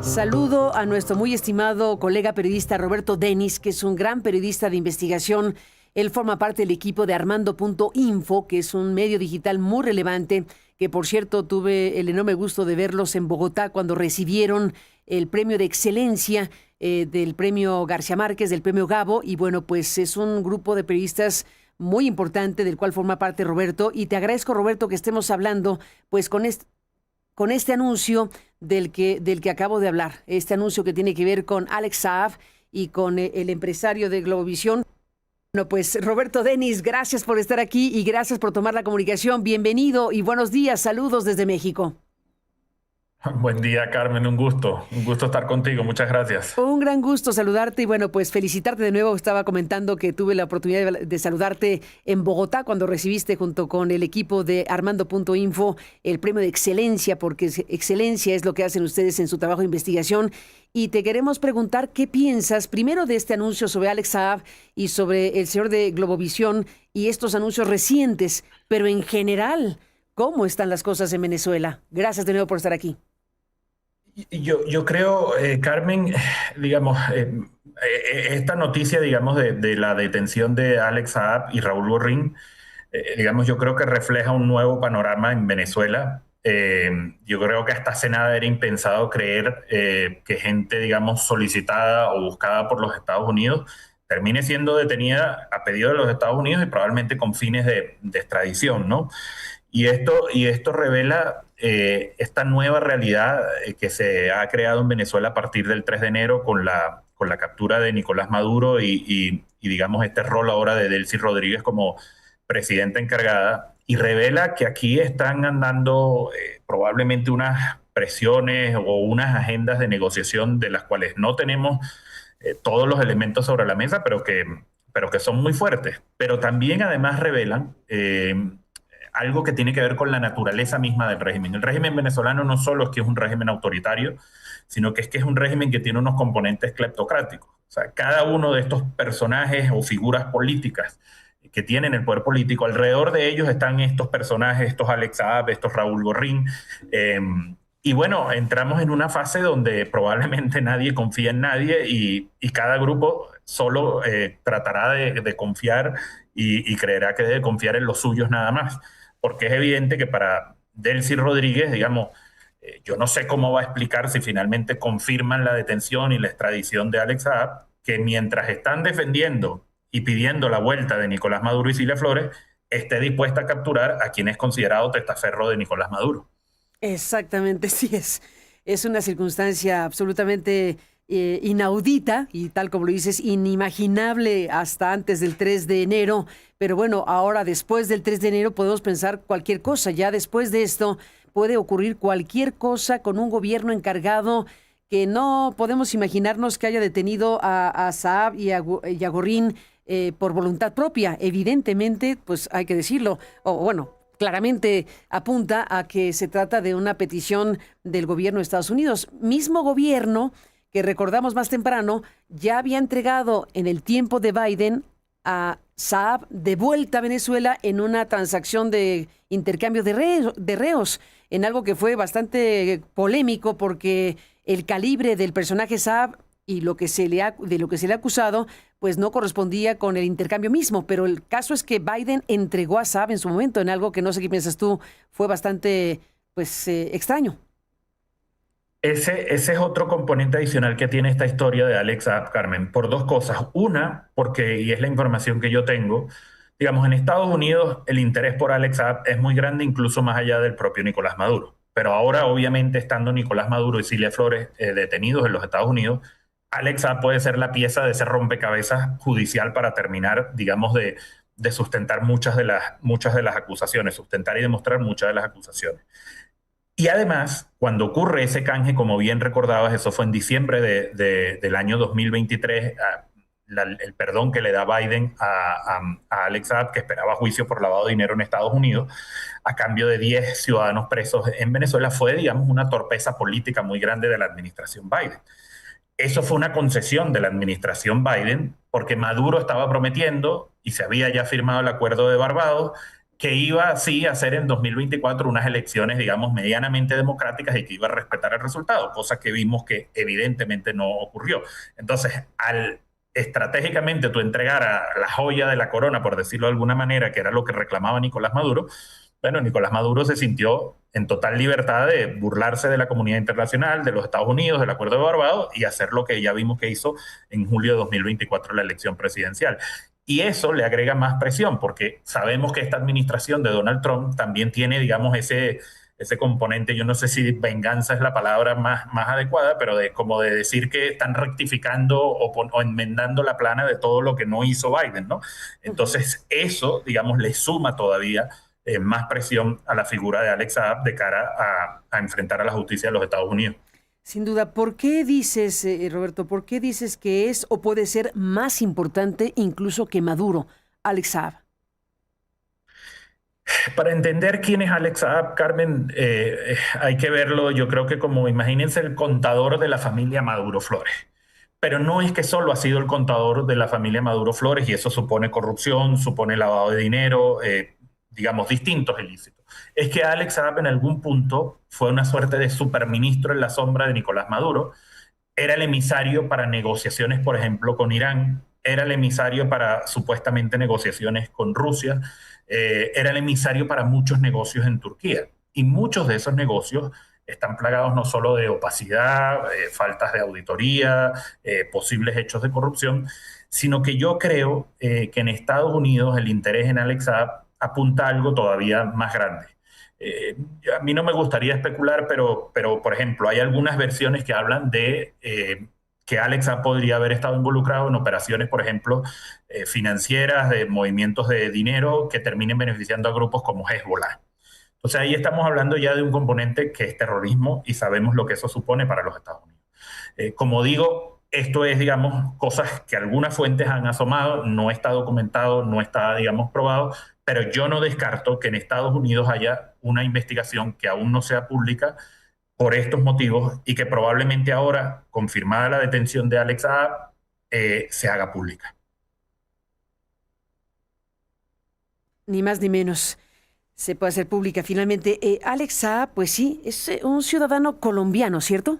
Saludo a nuestro muy estimado colega periodista Roberto Denis, que es un gran periodista de investigación. Él forma parte del equipo de Armando.info, que es un medio digital muy relevante, que por cierto tuve el enorme gusto de verlos en Bogotá cuando recibieron el premio de excelencia del premio García Márquez, del premio Gabo, y bueno, pues es un grupo de periodistas muy importante del cual forma parte Roberto, y te agradezco, Roberto, que estemos hablando pues con este anuncio del que acabo de hablar, este anuncio que tiene que ver con Alex Saab y con el empresario de Globovisión. Bueno, pues Roberto Denis, gracias por estar aquí y gracias por tomar la comunicación. Bienvenido y buenos días, saludos desde México. Buen día, Carmen, un gusto estar contigo, muchas gracias. Un gran gusto saludarte y bueno, pues felicitarte de nuevo. Estaba comentando que tuve la oportunidad de saludarte en Bogotá cuando recibiste junto con el equipo de Armando.info el premio de excelencia, porque excelencia es lo que hacen ustedes en su trabajo de investigación. Y te queremos preguntar qué piensas primero de este anuncio sobre Alex Saab y sobre el señor de Globovisión y estos anuncios recientes, pero en general, ¿cómo están las cosas en Venezuela? Gracias de nuevo por estar aquí. Yo creo, Carmen, digamos, esta noticia, digamos, de la detención de Alex Saab y Raúl Gorrín, digamos, yo creo que refleja un nuevo panorama en Venezuela. Yo creo que hasta hace nada era impensado creer que gente, digamos, solicitada o buscada por los Estados Unidos termine siendo detenida a pedido de los Estados Unidos y probablemente con fines de extradición, ¿no? Y esto revela esta nueva realidad que se ha creado en Venezuela a partir del 3 de enero con la captura de Nicolás Maduro y digamos, este rol ahora de Delcy Rodríguez como presidenta encargada. Y revela que aquí están andando probablemente unas presiones o unas agendas de negociación de las cuales no tenemos todos los elementos sobre la mesa, pero que son muy fuertes. Pero también además revelan algo que tiene que ver con la naturaleza misma del régimen. El régimen venezolano no solo es que es un régimen autoritario, sino que es un régimen que tiene unos componentes cleptocráticos. O sea, cada uno de estos personajes o figuras políticas que tienen el poder político, alrededor de ellos están estos personajes, estos Alex Saab, estos Raúl Gorrín. Y bueno, entramos en una fase donde probablemente nadie confía en nadie y cada grupo solo tratará de confiar y creerá que debe confiar en los suyos nada más. Porque es evidente que para Delcy Rodríguez, digamos, yo no sé cómo va a explicar si finalmente confirman la detención y la extradición de Alex Saab, que mientras están defendiendo y pidiendo la vuelta de Nicolás Maduro y Cilia Flores, esté dispuesta a capturar a quien es considerado testaferro de Nicolás Maduro. Exactamente, sí es una circunstancia absolutamente inaudita y tal como lo dices, inimaginable hasta antes del 3 de enero. Pero bueno, ahora después del 3 de enero podemos pensar cualquier cosa. Ya después de esto puede ocurrir cualquier cosa con un gobierno encargado que no podemos imaginarnos que haya detenido a Saab y a Gorrín por voluntad propia. Evidentemente, pues hay que decirlo, o bueno, claramente apunta a que se trata de una petición del gobierno de Estados Unidos. Mismo gobierno que recordamos más temprano, ya había entregado en el tiempo de Biden a Saab de vuelta a Venezuela en una transacción de intercambio de reos, en algo que fue bastante polémico porque el calibre del personaje Saab y de lo que se le ha acusado, pues no correspondía con el intercambio mismo. Pero el caso es que Biden entregó a Saab en su momento en algo que no sé qué piensas tú, fue bastante extraño. Ese es otro componente adicional que tiene esta historia de Alex Saab, Carmen, por dos cosas. Una, porque, y es la información que yo tengo, digamos, en Estados Unidos el interés por Alex Saab es muy grande, incluso más allá del propio Nicolás Maduro. Pero ahora, obviamente, estando Nicolás Maduro y Cilia Flores detenidos en los Estados Unidos, Alex Saab puede ser la pieza de ese rompecabezas judicial para terminar, digamos, de sustentar muchas de las acusaciones, sustentar y demostrar muchas de las acusaciones. Y además, cuando ocurre ese canje, como bien recordabas, eso fue en diciembre del año 2023, el perdón que le da Biden a Alex Saab, que esperaba juicio por lavado de dinero en Estados Unidos, a cambio de 10 ciudadanos presos en Venezuela, fue, digamos, una torpeza política muy grande de la administración Biden. Eso fue una concesión de la administración Biden, porque Maduro estaba prometiendo, y se había ya firmado el acuerdo de Barbados, que iba sí a hacer en 2024 unas elecciones, digamos, medianamente democráticas y que iba a respetar el resultado, cosa que vimos que evidentemente no ocurrió. Entonces, al estratégicamente tú entregar a la joya de la corona, por decirlo de alguna manera, que era lo que reclamaba Nicolás Maduro, bueno, Nicolás Maduro se sintió en total libertad de burlarse de la comunidad internacional, de los Estados Unidos, del Acuerdo de Barbados y hacer lo que ya vimos que hizo en julio de 2024 la elección presidencial. Y eso le agrega más presión, porque sabemos que esta administración de Donald Trump también tiene, digamos, ese componente, yo no sé si venganza es la palabra más adecuada, pero como de decir que están rectificando o enmendando la plana de todo lo que no hizo Biden, ¿no? Entonces, eso, digamos, le suma todavía más presión a la figura de Alex Saab de cara a enfrentar a la justicia de los Estados Unidos. Sin duda, ¿por qué dices, Roberto, por qué dices que es o puede ser más importante incluso que Maduro, Alex Saab? Para entender quién es Alex Saab, Carmen, hay que verlo, yo creo que como imagínense el contador de la familia Maduro Flores. Pero no es que solo ha sido el contador de la familia Maduro Flores y eso supone corrupción, supone lavado de dinero, digamos, distintos ilícitos. Es que Alex Saab en algún punto fue una suerte de superministro en la sombra de Nicolás Maduro. Era el emisario para negociaciones, por ejemplo, con Irán, era el emisario para supuestamente negociaciones con Rusia, era el emisario para muchos negocios en Turquía. Y muchos de esos negocios están plagados no solo de opacidad, faltas de auditoría, posibles hechos de corrupción, sino que yo creo que en Estados Unidos el interés en Alex Saab apunta a algo todavía más grande. A mí no me gustaría especular, pero por ejemplo, hay algunas versiones que hablan de que Alex Saab podría haber estado involucrado en operaciones, por ejemplo, financieras, de movimientos de dinero que terminen beneficiando a grupos como Hezbollah. O sea, ahí estamos hablando ya de un componente que es terrorismo y sabemos lo que eso supone para los Estados Unidos. Como digo, esto es, digamos, cosas que algunas fuentes han asomado, no está documentado, no está, digamos, probado, pero yo no descarto que en Estados Unidos haya una investigación que aún no sea pública por estos motivos y que probablemente ahora, confirmada la detención de Alex Saab, se haga pública. Ni más ni menos. Se puede hacer pública finalmente. Alex Saab, pues sí, es un ciudadano colombiano, ¿cierto?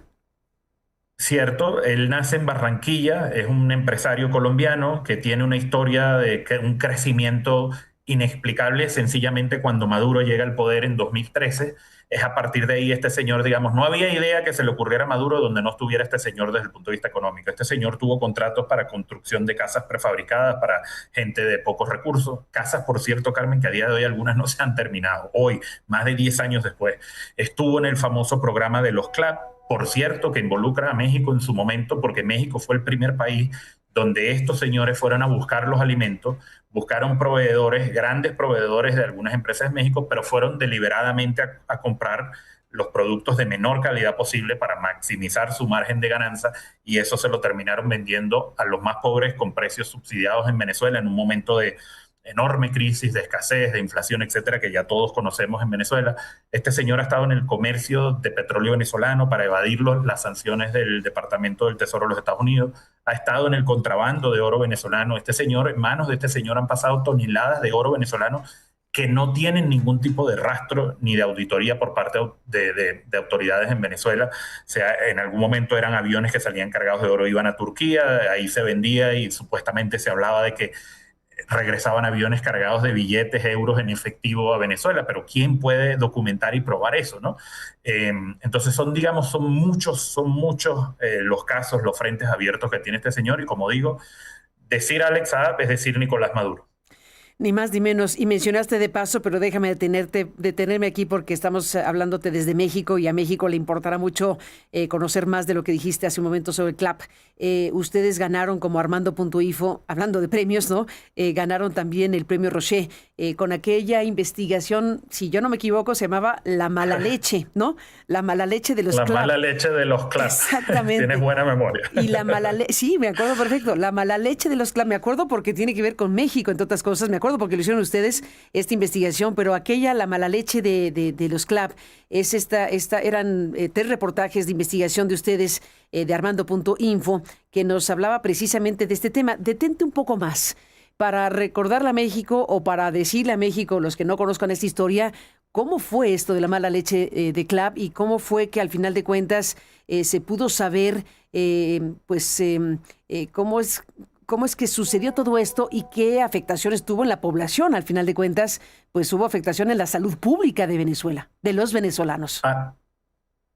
Cierto, él nace en Barranquilla, es un empresario colombiano que tiene una historia de un crecimiento inexplicable. Sencillamente cuando Maduro llega al poder en 2013, es a partir de ahí este señor, digamos, no había idea que se le ocurriera a Maduro donde no estuviera este señor desde el punto de vista económico. Este señor tuvo contratos para construcción de casas prefabricadas para gente de pocos recursos, casas, por cierto, Carmen, que a día de hoy algunas no se han terminado. Hoy, más de 10 años después, estuvo en el famoso programa de los CLAP, por cierto, que involucra a México en su momento, porque México fue el primer país donde estos señores fueron a buscar los alimentos, buscaron proveedores, grandes proveedores de algunas empresas de México, pero fueron deliberadamente a comprar los productos de menor calidad posible para maximizar su margen de ganancia y eso se lo terminaron vendiendo a los más pobres con precios subsidiados en Venezuela en un momento de enorme crisis, de escasez, de inflación, etcétera, que ya todos conocemos en Venezuela. Este señor ha estado en el comercio de petróleo venezolano para evadir las sanciones del Departamento del Tesoro de los Estados Unidos. Ha estado en el contrabando de oro venezolano. Este señor, en manos de este señor han pasado toneladas de oro venezolano que no tienen ningún tipo de rastro ni de auditoría por parte de autoridades en Venezuela. O sea, en algún momento eran aviones que salían cargados de oro, iban a Turquía, ahí se vendía y supuestamente se hablaba de que regresaban aviones cargados de billetes, euros en efectivo a Venezuela, pero ¿quién puede documentar y probar eso, no? Entonces digamos, son muchos los casos, los frentes abiertos que tiene este señor y como digo, decir Alex Saab es decir Nicolás Maduro. Ni más ni menos. Y mencionaste de paso, pero déjame detenerme aquí porque estamos hablándote desde México y a México le importará mucho conocer más de lo que dijiste hace un momento sobre el CLAP. Ustedes ganaron como Armando.info, hablando de premios, ¿no? Ganaron también el premio Rocher con aquella investigación, si yo no me equivoco, se llamaba La Mala Leche, ¿no? La Mala Leche de los CLAP. La Mala Leche de los CLAP. Exactamente. Tienes buena memoria. Y la mala leche, sí, me acuerdo perfecto. La Mala Leche de los CLAP, me acuerdo porque tiene que ver con México, entre otras cosas. Me acuerdo porque lo hicieron ustedes, esta investigación, pero aquella, La Mala Leche de los CLAP, es eran 3 reportajes de investigación de ustedes, de Armando.info, que nos hablaba precisamente de este tema. Detente un poco más. para recordarle a México o para decirle a México, los que no conozcan esta historia, cómo fue esto de la mala leche de Clap y cómo fue que al final de cuentas se pudo saber cómo es que sucedió todo esto y qué afectaciones tuvo en la población. Al final de cuentas, pues hubo afectación en la salud pública de Venezuela, de los venezolanos.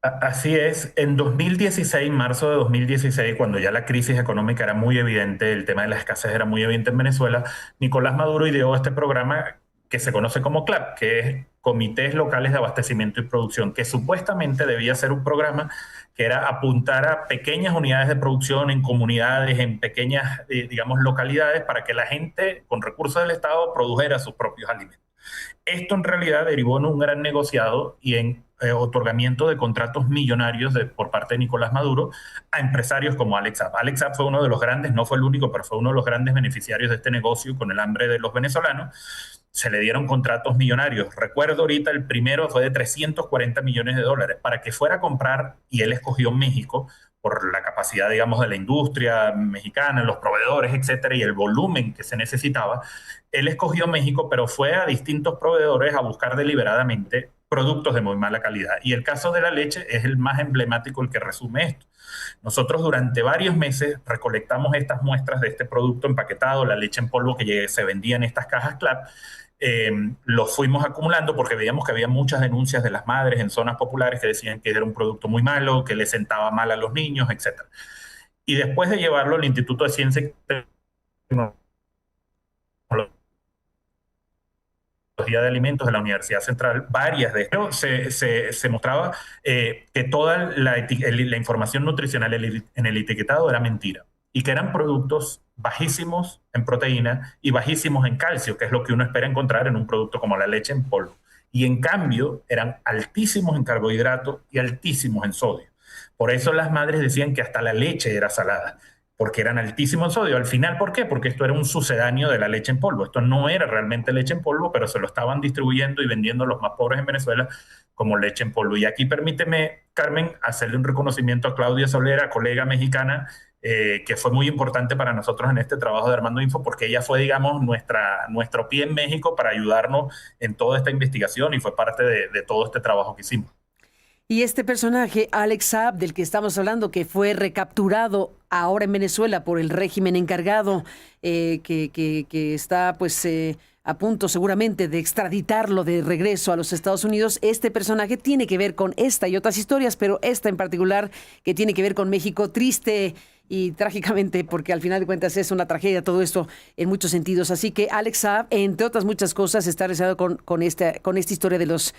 Así es, en 2016, marzo de 2016, cuando ya la crisis económica era muy evidente, el tema de la escasez era muy evidente en Venezuela, Nicolás Maduro ideó este programa que se conoce como CLAP, que es Comités Locales de Abastecimiento y Producción, que supuestamente debía ser un programa que era apuntar a pequeñas unidades de producción en comunidades, en pequeñas, digamos, localidades, para que la gente con recursos del Estado produjera sus propios alimentos. Esto en realidad derivó en un gran negociado y en otorgamiento de contratos millonarios por parte de Nicolás Maduro a empresarios como Alex Saab. Alex Saab fue uno de los grandes, no fue el único, pero fue uno de los grandes beneficiarios de este negocio con el hambre de los venezolanos. Se le dieron contratos millonarios. Recuerdo ahorita el primero fue de 340 millones de dólares para que fuera a comprar, y él escogió México por la capacidad, digamos, de la industria mexicana, los proveedores, etcétera, y el volumen que se necesitaba. Él escogió México, pero fue a distintos proveedores a buscar deliberadamente productos de muy mala calidad. Y el caso de la leche es el más emblemático, el que resume esto. Nosotros durante varios meses recolectamos estas muestras de este producto empaquetado, la leche en polvo que se vendía en estas cajas CLAP. Lo fuimos acumulando porque veíamos que había muchas denuncias de las madres en zonas populares que decían que era un producto muy malo, que le sentaba mal a los niños, etc. Y después de llevarlo al Instituto de Ciencia y Tecnología de Alimentos de la Universidad Central, varias de ellos se mostraba que toda la información nutricional en el etiquetado era mentira y que eran productos bajísimos en proteína y bajísimos en calcio, que es lo que uno espera encontrar en un producto como la leche en polvo. Y en cambio eran altísimos en carbohidratos y altísimos en sodio. Por eso las madres decían que hasta la leche era salada, porque eran altísimos en sodio. Al final, ¿por qué? Porque esto era un sucedáneo de la leche en polvo. Esto no era realmente leche en polvo, pero se lo estaban distribuyendo y vendiendo a los más pobres en Venezuela como leche en polvo. Y aquí permíteme, Carmen, hacerle un reconocimiento a Claudia Solera, colega mexicana, que fue muy importante para nosotros en este trabajo de Armando Info, porque ella fue, digamos, nuestro pie en México para ayudarnos en toda esta investigación y fue parte de todo este trabajo que hicimos. Y este personaje, Alex Saab, del que estamos hablando, que fue recapturado ahora en Venezuela por el régimen encargado, que está pues a punto seguramente de extraditarlo de regreso a los Estados Unidos. Este personaje tiene que ver con esta y otras historias, pero esta en particular que tiene que ver con México, triste y trágicamente, porque al final de cuentas es una tragedia todo esto en muchos sentidos. Así que Alex Saab, entre otras muchas cosas, está relacionado con esta historia de los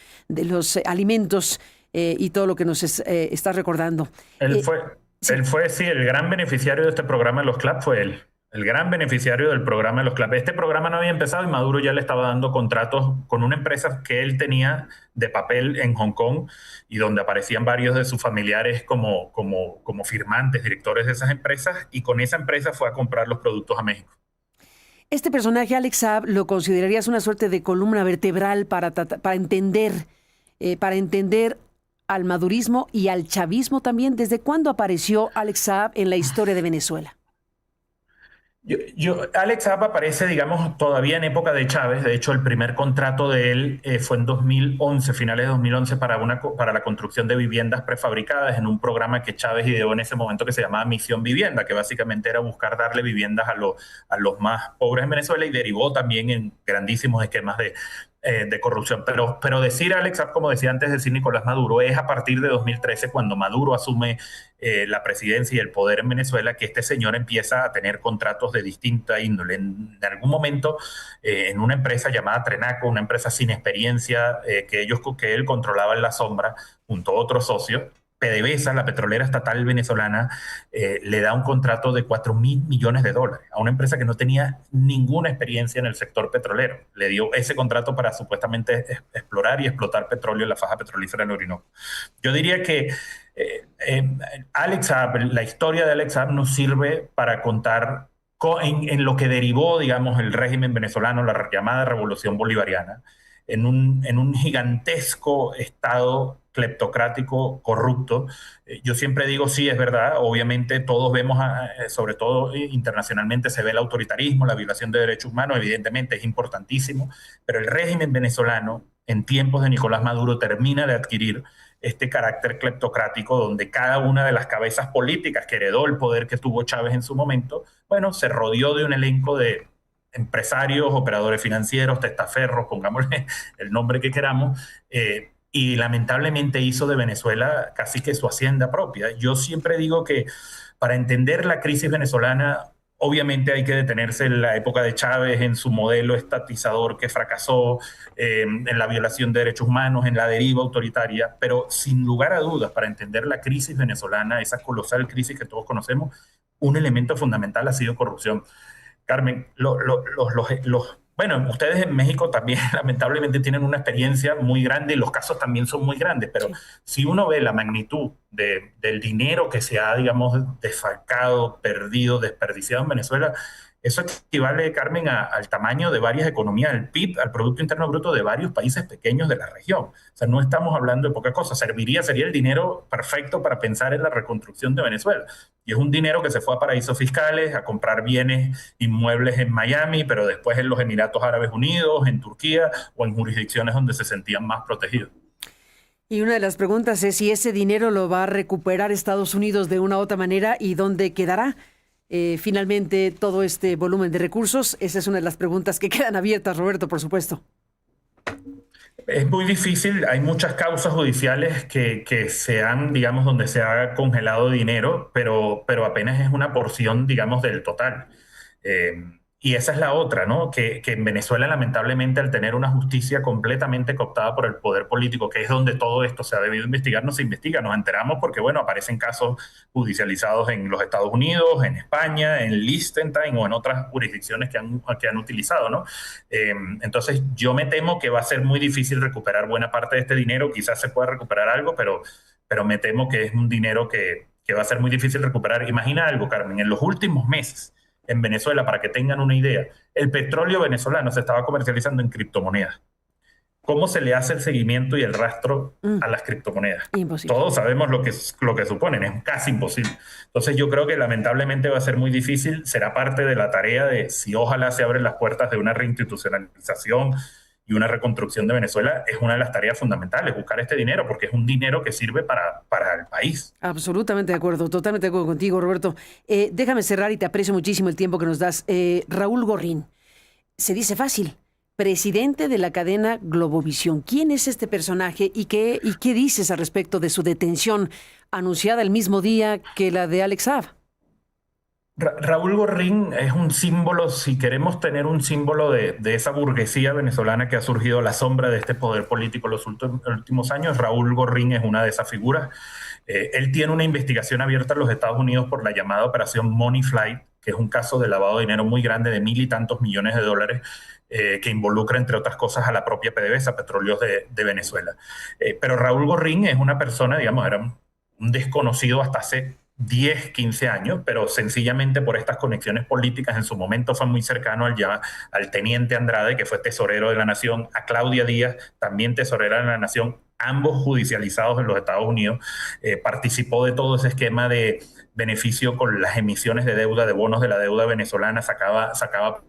alimentos y todo lo que nos está recordando. Él fue, sí, el gran beneficiario de este programa de los CLAP fue él. El gran beneficiario del programa de los CLAP. Este programa no había empezado y Maduro ya le estaba dando contratos con una empresa que él tenía de papel en Hong Kong y donde aparecían varios de sus familiares como firmantes, directores de esas empresas, y con esa empresa fue a comprar los productos a México. Este personaje, Alex Saab, ¿lo considerarías una suerte de columna vertebral para entender al madurismo y al chavismo también? ¿Desde cuándo apareció Alex Saab en la historia de Venezuela? Alex Saab aparece, digamos, todavía en época de Chávez. De hecho, el primer contrato de él fue en 2011, finales de 2011, para la construcción de viviendas prefabricadas en un programa que Chávez ideó en ese momento que se llamaba Misión Vivienda, que básicamente era buscar darle viviendas a los más pobres en Venezuela, y derivó también en grandísimos esquemas de corrupción. Pero decir Alex Saab, como decía antes, decir Nicolás Maduro, es a partir de 2013, cuando Maduro asume la presidencia y el poder en Venezuela, que este señor empieza a tener contratos de distinta índole. En algún momento, en una empresa llamada Trenaco, una empresa sin experiencia, que él controlaba en la sombra, junto a otros socios, PDVSA, la petrolera estatal venezolana, le da un contrato de $4.000 millones a una empresa que no tenía ninguna experiencia en el sector petrolero. Le dio ese contrato para supuestamente explorar y explotar petróleo en la faja petrolífera del Orinoco. Yo diría que Alex Saab, la historia de Alex Saab nos sirve para contar en lo que derivó, digamos, el régimen venezolano, la llamada revolución bolivariana, en un gigantesco estado cleptocrático corrupto. Yo siempre digo, sí, es verdad, obviamente todos vemos, sobre todo internacionalmente, se ve el autoritarismo, la violación de derechos humanos, evidentemente es importantísimo, pero el régimen venezolano en tiempos de Nicolás Maduro termina de adquirir este carácter cleptocrático donde cada una de las cabezas políticas que heredó el poder que tuvo Chávez en su momento, bueno, se rodeó de un elenco de empresarios, operadores financieros, testaferros, pongámosle el nombre que queramos, y lamentablemente hizo de Venezuela casi que su hacienda propia. Yo siempre digo que para entender la crisis venezolana, obviamente hay que detenerse en la época de Chávez, en su modelo estatizador que fracasó, en la violación de derechos humanos, en la deriva autoritaria, pero sin lugar a dudas, para entender la crisis venezolana, esa colosal crisis que todos conocemos, un elemento fundamental ha sido corrupción. Carmen, bueno, ustedes en México también lamentablemente tienen una experiencia muy grande y los casos también son muy grandes, pero Sí. si uno ve la magnitud del dinero que se ha, digamos, desfalcado, perdido, desperdiciado en Venezuela, eso equivale, Carmen, al tamaño de varias economías, al PIB, al Producto Interno Bruto de varios países pequeños de la región. O sea, no estamos hablando de poca cosa. Sería el dinero perfecto para pensar en la reconstrucción de Venezuela. Y es un dinero que se fue a paraísos fiscales, a comprar bienes inmuebles en Miami, pero después en los Emiratos Árabes Unidos, en Turquía o en jurisdicciones donde se sentían más protegidos. Y una de las preguntas es si ese dinero lo va a recuperar Estados Unidos de una u otra manera y dónde quedará finalmente todo este volumen de recursos. Esa es una de las preguntas que quedan abiertas, Roberto, por supuesto. Es muy difícil, hay muchas causas judiciales que se han, digamos, donde se ha congelado dinero, pero apenas es una porción, digamos, del total. Eh, y esa es la otra, ¿no? Que en Venezuela, lamentablemente, al tener una justicia completamente cooptada por el poder político, que es donde todo esto se ha debido investigar, no se investiga. Nos enteramos porque, bueno, aparecen casos judicializados en los Estados Unidos, en España, en Liechtenstein o en otras jurisdicciones que han utilizado, ¿no? Entonces, yo me temo que va a ser muy difícil recuperar buena parte de este dinero. Quizás se pueda recuperar algo, pero me temo que es un dinero que va a ser muy difícil recuperar. Imagina algo, Carmen, en los últimos meses en Venezuela, para que tengan una idea, el petróleo venezolano se estaba comercializando en criptomonedas. ¿Cómo se le hace el seguimiento y el rastro Mm, a las criptomonedas? imposible. Todos sabemos lo que suponen, es casi imposible. Entonces yo creo que lamentablemente va a ser muy difícil, será parte de la tarea de si ojalá se abren las puertas de una reinstitucionalización y una reconstrucción de Venezuela, es una de las tareas fundamentales, buscar este dinero, porque es un dinero que sirve para el país. Absolutamente de acuerdo, totalmente de acuerdo contigo, Roberto. Déjame cerrar y te aprecio muchísimo el tiempo que nos das. Raúl Gorrín, se dice fácil, presidente de la cadena Globovisión. ¿Quién es este personaje y qué dices al respecto de su detención anunciada el mismo día que la de Alex Saab? Raúl Gorrín es un símbolo, si queremos tener un símbolo de esa burguesía venezolana que ha surgido a la sombra de este poder político en los últimos años, Raúl Gorrín es una de esas figuras. Él tiene una investigación abierta en los Estados Unidos por la llamada Operación Money Flight, que es un caso de lavado de dinero muy grande de 1.000 y tantos millones de dólares, que involucra, entre otras cosas, a la propia PDVSA, Petróleos de Venezuela. Pero Raúl Gorrín es una persona, digamos, era un desconocido hasta hace 10, 15 años, pero sencillamente por estas conexiones políticas en su momento fue muy cercano al teniente Andrade, que fue tesorero de la Nación, a Claudia Díaz, también tesorera de la Nación, ambos judicializados en los Estados Unidos. Participó de todo ese esquema de beneficio con las emisiones de deuda, de bonos de la deuda venezolana, sacaba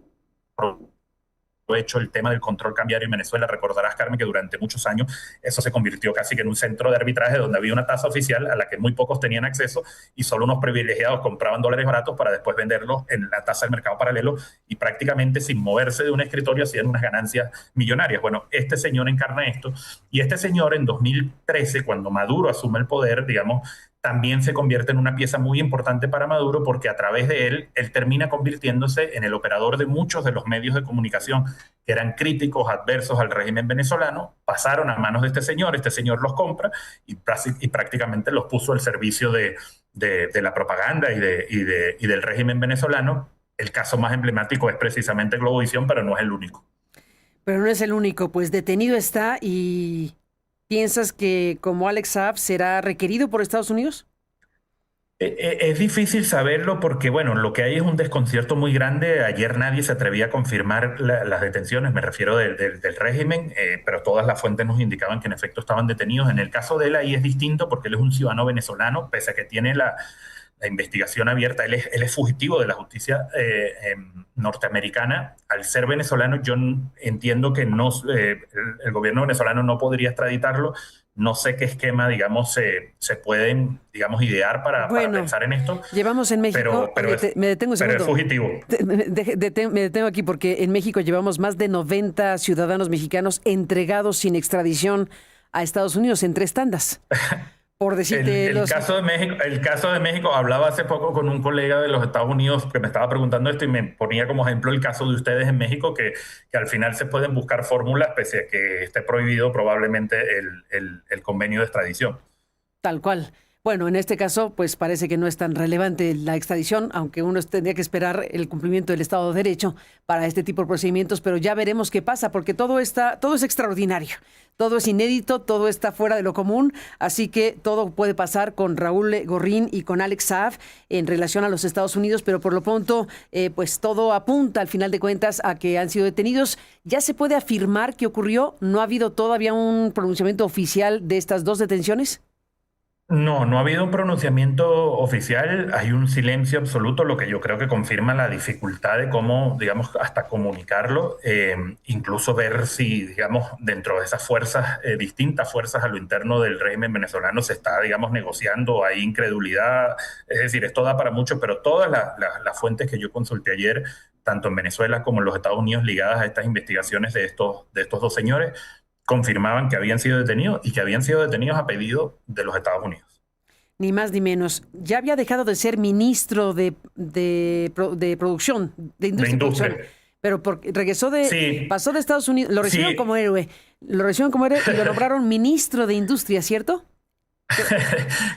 hecho el tema del control cambiario en Venezuela. Recordarás, Carmen, que durante muchos años eso se convirtió casi que en un centro de arbitraje donde había una tasa oficial a la que muy pocos tenían acceso y solo unos privilegiados compraban dólares baratos para después venderlos en la tasa del mercado paralelo y prácticamente sin moverse de un escritorio hacían unas ganancias millonarias. Bueno, este señor encarna esto y este señor en 2013, cuando Maduro asume el poder, digamos, también se convierte en una pieza muy importante para Maduro porque a través de él termina convirtiéndose en el operador de muchos de los medios de comunicación que eran críticos, adversos al régimen venezolano, pasaron a manos de este señor los compra y prácticamente los puso al servicio de la propaganda y del régimen venezolano. El caso más emblemático es precisamente Globovisión, pero no es el único. Pero no es el único, pues detenido está y ¿piensas que como Alex Saab será requerido por Estados Unidos? Es difícil saberlo porque, bueno, lo que hay es un desconcierto muy grande. Ayer nadie se atrevía a confirmar las detenciones, me refiero del régimen, pero todas las fuentes nos indicaban que en efecto estaban detenidos. En el caso de él ahí es distinto porque él es un ciudadano venezolano, pese a que tiene la investigación abierta. Él es fugitivo de la justicia norteamericana. Al ser venezolano, yo entiendo que no, el gobierno venezolano no podría extraditarlo. No sé qué esquema, digamos, se pueden, digamos, idear para Bueno, pensar en esto, llevamos en México, oye, me detengo un pero es segundo. fugitivo. Me detengo aquí porque en México llevamos más de 90 ciudadanos mexicanos entregados sin extradición a Estados Unidos en 3 tandas. Por decirte El los... caso de México, hablaba hace poco con un colega de los Estados Unidos que me estaba preguntando esto y me ponía como ejemplo el caso de ustedes en México, que al final se pueden buscar fórmulas pese a que esté prohibido probablemente el convenio de extradición. Tal cual. Bueno, en este caso, pues parece que no es tan relevante la extradición, aunque uno tendría que esperar el cumplimiento del Estado de Derecho para este tipo de procedimientos, pero ya veremos qué pasa, porque todo es extraordinario, todo es inédito, todo está fuera de lo común, así que todo puede pasar con Raúl Gorrín y con Alex Saab en relación a los Estados Unidos, pero por lo pronto, pues todo apunta al final de cuentas a que han sido detenidos. ¿Ya se puede afirmar qué ocurrió? ¿No ha habido todavía un pronunciamiento oficial de estas 2 detenciones? No, no ha habido un pronunciamiento oficial, hay un silencio absoluto, lo que yo creo que confirma la dificultad de cómo, digamos, hasta comunicarlo, incluso ver si, digamos, dentro de esas fuerzas, distintas fuerzas a lo interno del régimen venezolano se está, digamos, negociando, hay incredulidad, es decir, esto da para mucho, pero todas las fuentes que yo consulté ayer, tanto en Venezuela como en los Estados Unidos, ligadas a estas investigaciones de estos dos señores, confirmaban que habían sido detenidos y que habían sido detenidos a pedido de los Estados Unidos. Ni más ni menos. Ya había dejado de ser ministro de producción, de De industria y producción, industria. pero regresó Sí, pasó de Estados Unidos, sí. lo recibieron como héroe y lo nombraron ministro de industria, ¿cierto?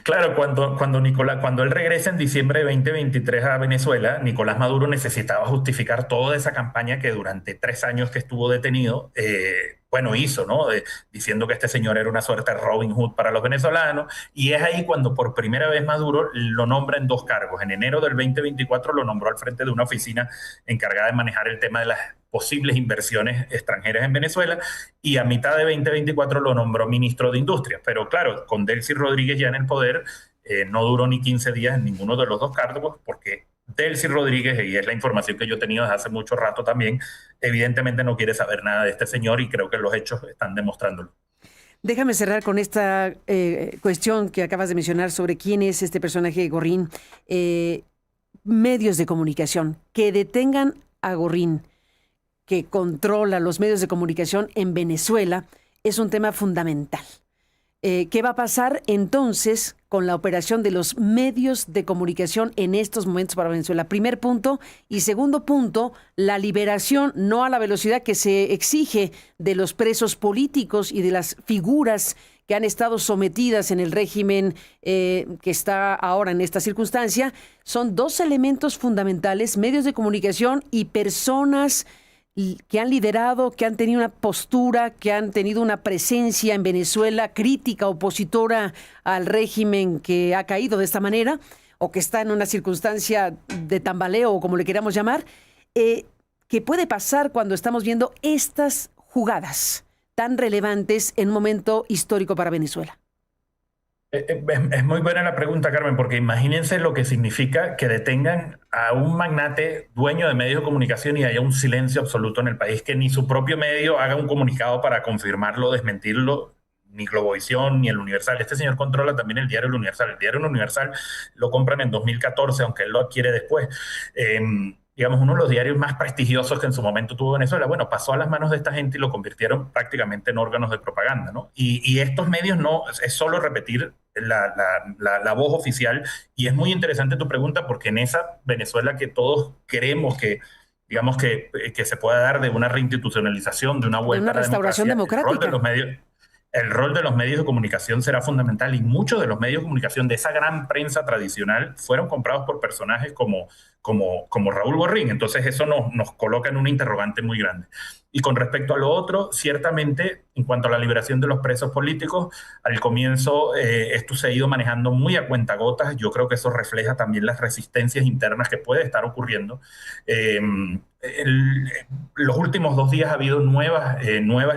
Claro, cuando él regresa en diciembre de 2023 a Venezuela, Nicolás Maduro necesitaba justificar toda esa campaña que durante 3 años que estuvo detenido, bueno, hizo, ¿no? Diciendo que este señor era una suerte de Robin Hood para los venezolanos. Y es ahí cuando por primera vez Maduro lo nombra en 2 cargos. En enero del 2024 lo nombró al frente de una oficina encargada de manejar el tema de las posibles inversiones extranjeras en Venezuela y a mitad de 2024 lo nombró ministro de Industria. Pero claro, con Delcy Rodríguez ya en el poder, no duró ni 15 días en ninguno de los 2 cargos porque Delcy Rodríguez, y es la información que yo he tenido desde hace mucho rato también, evidentemente no quiere saber nada de este señor y creo que los hechos están demostrándolo. Déjame cerrar con esta cuestión que acabas de mencionar sobre quién es este personaje Gorrín. Medios de comunicación que detengan a Gorrín, que controla los medios de comunicación en Venezuela, es un tema fundamental. ¿Qué va a pasar entonces con la operación de los medios de comunicación en estos momentos para Venezuela? Primer punto. Y segundo punto, la liberación, no a la velocidad que se exige, de los presos políticos y de las figuras que han estado sometidas en el régimen que está ahora en esta circunstancia. Son 2 elementos fundamentales: medios de comunicación y personas que han liderado, que han tenido una postura, que han tenido una presencia en Venezuela crítica, opositora al régimen que ha caído de esta manera, o que está en una circunstancia de tambaleo, o como le queramos llamar. ¿Qué puede pasar cuando estamos viendo estas jugadas tan relevantes en un momento histórico para Venezuela? Es muy buena la pregunta, Carmen, porque imagínense lo que significa que detengan a un magnate dueño de medios de comunicación y haya un silencio absoluto en el país, que ni su propio medio haga un comunicado para confirmarlo, desmentirlo, ni Globovisión, ni el Universal. Este señor controla también el diario El Universal. El diario El Universal lo compran en 2014, aunque él lo adquiere después. Digamos, uno de los diarios más prestigiosos que en su momento tuvo Venezuela, bueno, pasó a las manos de esta gente y lo convirtieron prácticamente en órganos de propaganda, ¿no? Y estos medios no, es solo repetir la voz oficial. Y es muy interesante tu pregunta porque en esa Venezuela que todos queremos que, digamos, que se pueda dar de una reinstitucionalización, de una De vuelta una a la restauración democracia, el rol de democrática. los medios el rol de los medios de comunicación será fundamental y muchos de los medios de comunicación de esa gran prensa tradicional fueron comprados por personajes como Raúl Borrín. Entonces eso nos coloca en una interrogante muy grande. Y con respecto a lo otro, ciertamente, en cuanto a la liberación de los presos políticos, al comienzo esto se ha ido manejando muy a cuentagotas. Yo creo que eso refleja también las resistencias internas que puede estar ocurriendo. Los últimos 2 días ha habido nuevas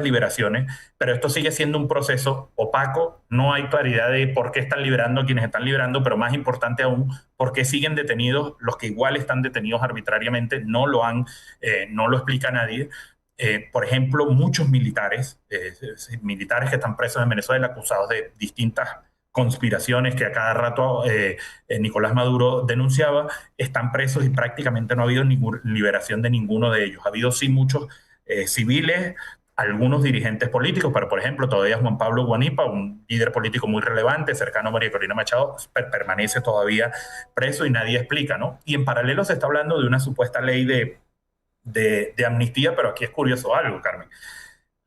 liberaciones, pero esto sigue siendo un proceso opaco. No hay claridad de por qué están liberando a quienes están liberando, pero más importante aún, por qué siguen detenidos los que igual están detenidos arbitrariamente. No lo explica nadie. Por ejemplo, muchos militares que están presos en Venezuela acusados de distintas conspiraciones que a cada rato Nicolás Maduro denunciaba, están presos y prácticamente no ha habido liberación de ninguno de ellos. Ha habido sí muchos civiles, algunos dirigentes políticos, pero por ejemplo todavía Juan Pablo Guanipa, un líder político muy relevante, cercano a María Corina Machado, permanece todavía preso y nadie explica, ¿no? Y en paralelo se está hablando de una supuesta ley de amnistía, pero aquí es curioso algo, Carmen.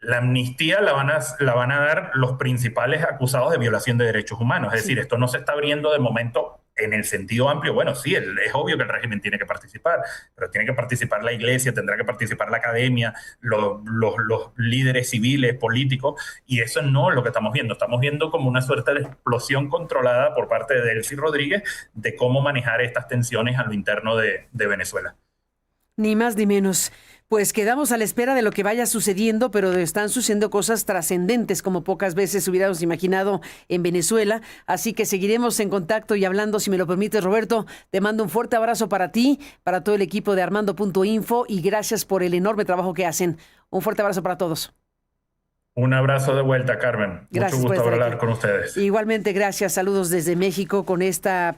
La amnistía la van a dar los principales acusados de violación de derechos humanos. Es decir, esto no se está abriendo de momento en el sentido amplio. Bueno, sí, es obvio que el régimen tiene que participar, pero tiene que participar la iglesia, tendrá que participar la academia, los líderes civiles, políticos, y eso no es lo que estamos viendo. Estamos viendo como una suerte de explosión controlada por parte de Delcy Rodríguez de cómo manejar estas tensiones a lo interno de Venezuela. Ni más ni menos. Pues quedamos a la espera de lo que vaya sucediendo, pero están sucediendo cosas trascendentes como pocas veces hubiéramos imaginado en Venezuela. Así que seguiremos en contacto y hablando, si me lo permites, Roberto. Te mando un fuerte abrazo para ti, para todo el equipo de Armando.info y gracias por el enorme trabajo que hacen. Un fuerte abrazo para todos. Un abrazo de vuelta, Carmen. Gracias. Mucho gusto hablar con ustedes. Igualmente, gracias. Saludos desde México con esta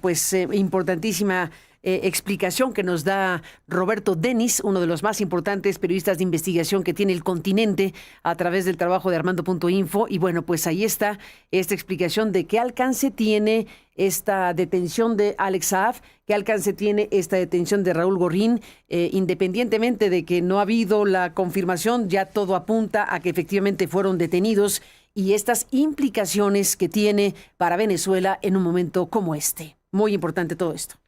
importantísima explicación que nos da Roberto Denis, uno de los más importantes periodistas de investigación que tiene el continente a través del trabajo de Armando.info. Y bueno, pues ahí está esta explicación de qué alcance tiene esta detención de Alex Saab, qué alcance tiene esta detención de Raúl Borrín, independientemente de que no ha habido la confirmación, ya todo apunta a que efectivamente fueron detenidos y estas implicaciones que tiene para Venezuela en un momento como este. Muy importante todo esto.